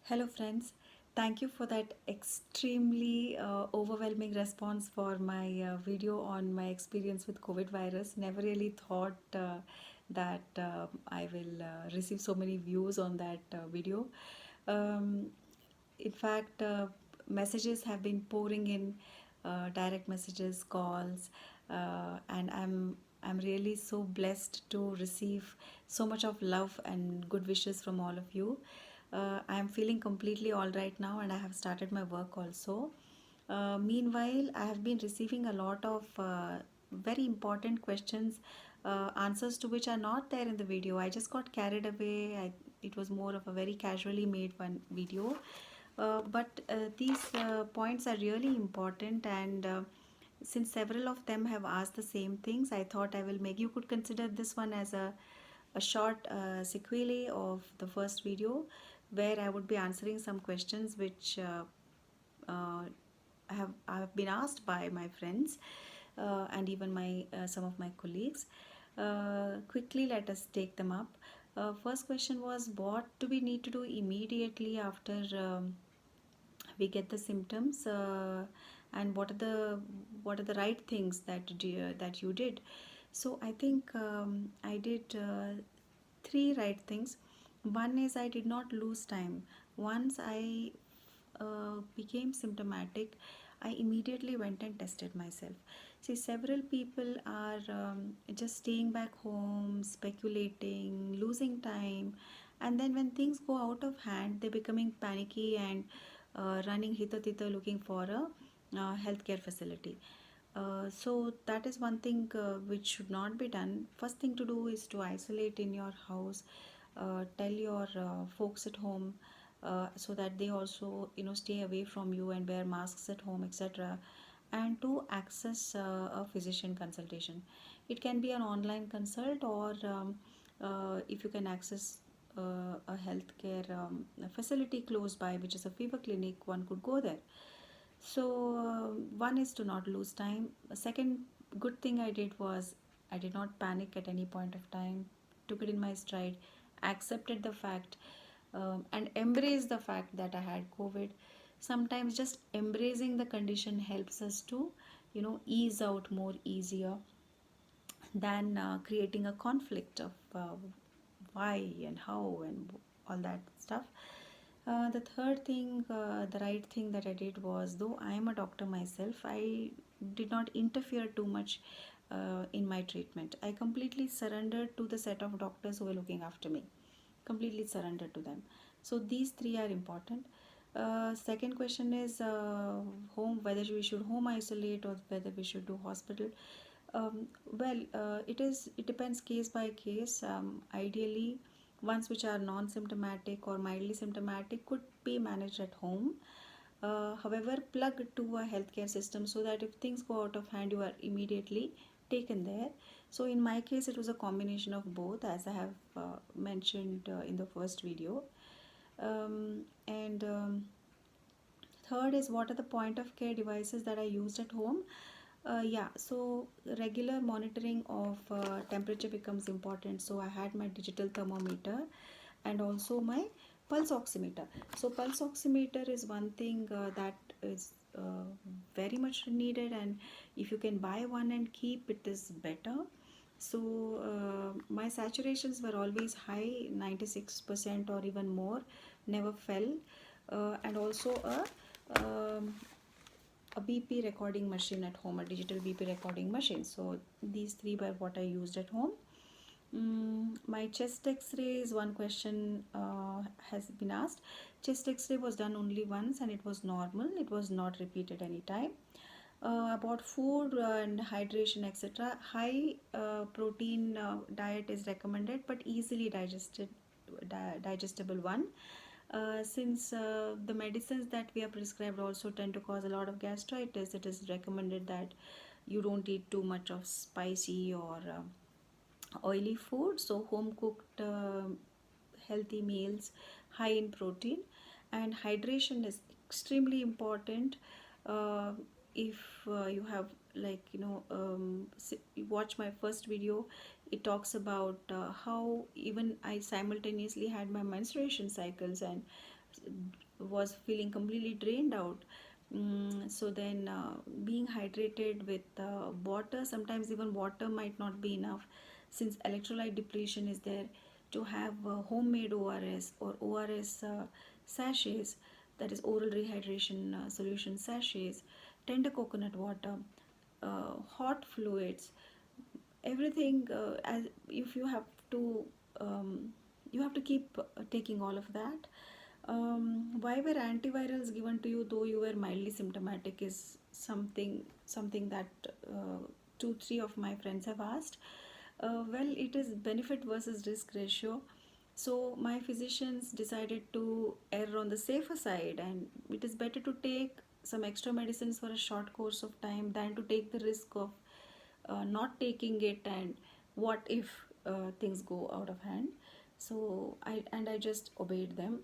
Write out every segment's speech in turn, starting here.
Hello, friends. Thank you for that extremely overwhelming response for my video on my experience with COVID virus. Never really thought that I will receive so many views on that video. Um, in fact, messages have been pouring in, direct messages, calls, and I'm really so blessed to receive so much of love and good wishes from all of you. I am feeling completely all right now, and I have started my work also. Meanwhile, I have been receiving a lot of very important questions, answers to which are not there in the video. I just got carried away. It was more of a very casually made one video. But these points are really important, and since several of them have asked the same things, I thought I will make you could consider this one as a short sequelae of the first video, where I would be answering some questions which I have been asked by my friends and even my some of my colleagues. Quickly, let us take them up. First question was, what do we need to do immediately after we get the symptoms, and what are the right things that you did? So I think I did three right things. One is I did not lose time. Once I became symptomatic, I immediately went and tested myself. See, several people are just staying back home, speculating, losing time, and then when things go out of hand, they're becoming panicky and running hither thither looking for a healthcare facility. So that is one thing which should not be done. First thing to do is to isolate in your house. Tell your folks at home so that they also stay away from you and wear masks at home, etc. And to access a physician consultation. It can be an online consult, or if you can access a healthcare facility close by, which is a fever clinic, one could go there. So, one is to not lose time. A second good thing I did was I did not panic at any point of time, took it in my stride, accepted the fact, and embraced the fact that I had COVID. Sometimes just embracing the condition helps us to, ease out more easier than creating a conflict of why and how and all that stuff. The third thing, the right thing that I did was, though I am a doctor myself, I did not interfere too much in my treatment. I completely surrendered to the set of doctors who were looking after me, completely surrendered to them. So these three are important. Second question is home, whether we should home isolate or whether we should do hospital. It depends case by case. Ideally, ones which are non-symptomatic or mildly symptomatic could be managed at home. However, plug to a healthcare system so that if things go out of hand, you are immediately taken there. So in my case, it was a combination of both, as I have mentioned in the first video. And third is, what are the point of care devices that I used at home? Yeah, so regular monitoring of temperature becomes important. So I had my digital thermometer and also my pulse oximeter. So pulse oximeter is one thing that is very much needed, and if you can buy one and keep, it is better. So my saturations were always high, 96% or even more, never fell. And also a BP recording machine at home, a digital BP recording machine. So these three were what I used at home. My chest x-ray is one question has been asked. Chest x-ray was done only once and it was normal. It was not repeated any time. About food and hydration, etc. High protein diet is recommended, but easily digestible one. Since the medicines that we are prescribed also tend to cause a lot of gastritis, it is recommended that you don't eat too much of spicy or oily food. So home cooked healthy meals high in protein, and hydration is extremely important. uh, if you have, like, you watch my first video, it talks about how even I simultaneously had my menstruation cycles, and was feeling completely drained out. So then being hydrated with water, sometimes even water might not be enough since electrolyte depletion is there. To have homemade ORS or ORS sachets, that is oral rehydration solution sachets, tender coconut water, hot fluids, everything, as if you have to um, you have to keep taking all of that. Why were antivirals given to you though you were mildly symptomatic is something that two three of my friends have asked. Well, it is benefit versus risk ratio. So my physicians decided to err on the safer side, and it is better to take some extra medicines for a short course of time than to take the risk of not taking it, and what if things go out of hand. So I just obeyed them.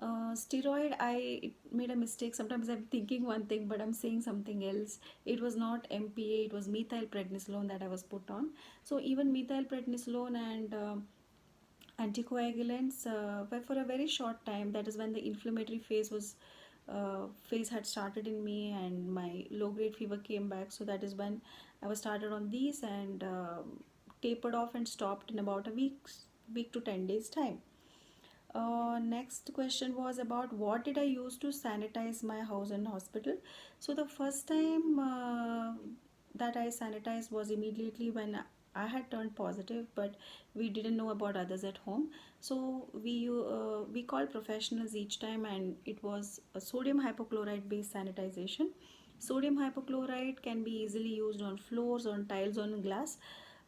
Steroid, I made a mistake. Sometimes I'm thinking one thing but I'm saying something else. It was not MPA, it was methylprednisolone that I was put on. So even methylprednisolone and anticoagulants were for a very short time. That is when the inflammatory phase had started in me and my low grade fever came back. So that is when I was started on these, and tapered off and stopped in about a week to 10 days time. Next question was about what did I use to sanitize my house and hospital. So the first time that I sanitized was immediately when I had turned positive, but we didn't know about others at home. So we called professionals each time, and it was a sodium hypochlorite based sanitization. Sodium hypochlorite can be easily used on floors, on tiles, on glass,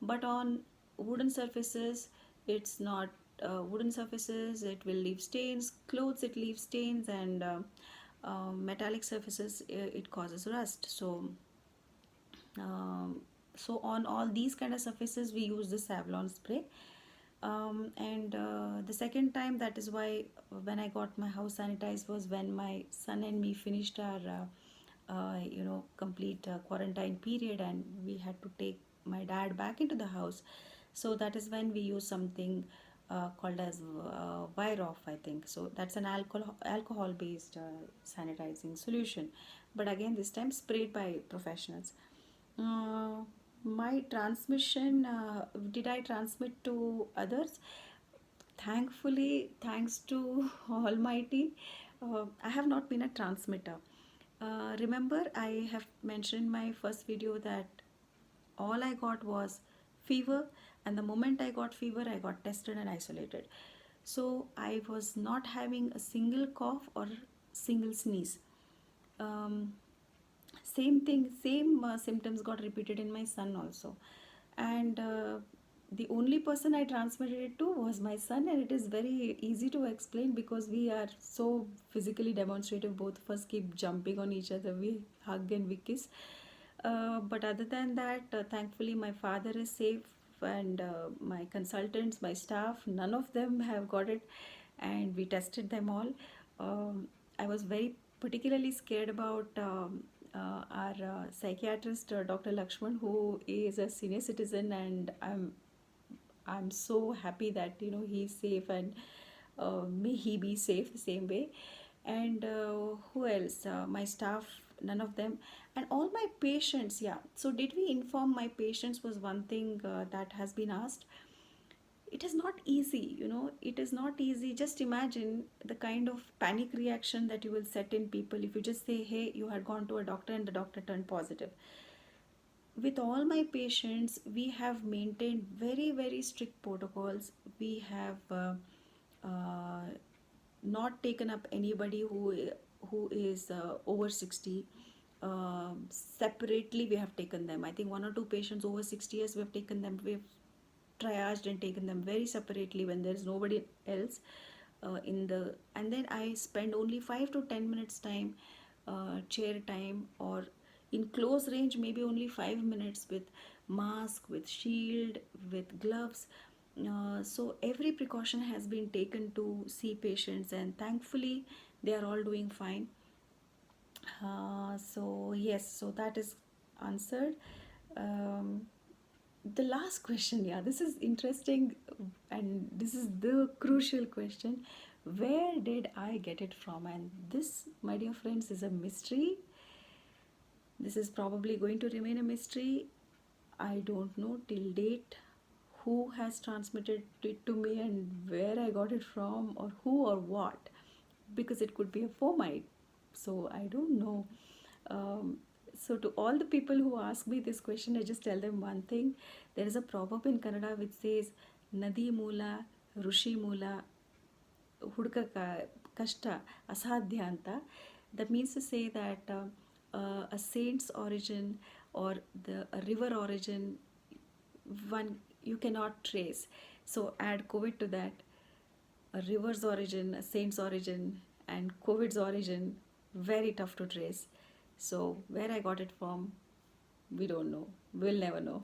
but on wooden surfaces, it's not. Wooden surfaces, it will leave stains. Clothes, it leaves stains, and metallic surfaces, it causes rust. Um, so on all these kind of surfaces we use the Savlon spray. And the second time, that is why when I got my house sanitized, was when my son and me finished our complete quarantine period, and we had to take my dad back into the house. So that is when we use something called as Viroff, I think. So that's an alcohol based sanitizing solution, but again this time sprayed by professionals. uh, my transmission, did I transmit to others? Thankfully, thanks to Almighty, I have not been a transmitter. Remember, I have mentioned in my first video that all I got was fever, and the moment I got fever, I got tested and isolated. So I was not having a single cough or single sneeze. Um, Same thing, same symptoms got repeated in my son also. And the only person I transmitted it to was my son, and it is very easy to explain because we are so physically demonstrative. Both of us keep jumping on each other, we hug and we kiss. But other than that, thankfully my father is safe, and my consultants, my staff, none of them have got it, and we tested them all. I was very particularly scared about our psychiatrist, Dr. Lakshman, who is a senior citizen, and I'm so happy that he's safe, and may he be safe the same way. And who else? My staff, none of them, and all my patients. Yeah. So did we inform my patients was one thing that has been asked. It is not easy, it is not easy. Just imagine the kind of panic reaction that you will set in people if you just say, hey, you had gone to a doctor and the doctor turned positive. With all my patients, we have maintained very very strict protocols. We have uh, not taken up anybody who is over 60. Separately we have taken them. I think one or two patients over 60 years, we have taken them, we've triaged and taken them very separately when there is nobody else in the. And then I spend only 5 to 10 minutes time, chair time, or in close range maybe only 5 minutes, with mask, with shield, with gloves. So every precaution has been taken to see patients, and thankfully they are all doing fine. So yes, so that is answered. um, the last question, yeah, this is interesting, and this is the crucial question. Where did I get it from? And this, my dear friends, is a mystery. This is probably going to remain a mystery. I don't know till date who has transmitted it to me and where I got it from, or who or what, because it could be a fomite. So I don't know. So to all the people who ask me this question, I just tell them one thing. There is a proverb in Kannada which says, Nadi Moola, Rushi Moola, ಹುಡುಕ ಕಷ್ಟ ಅಸಾಧ್ಯ ಅಂತ. That means to say that a saint's origin or the a river origin, one you cannot trace. So add COVID to that, a river's origin, a saint's origin, and COVID's origin, very tough to trace. So where I got it from, we don't know. We'll never know.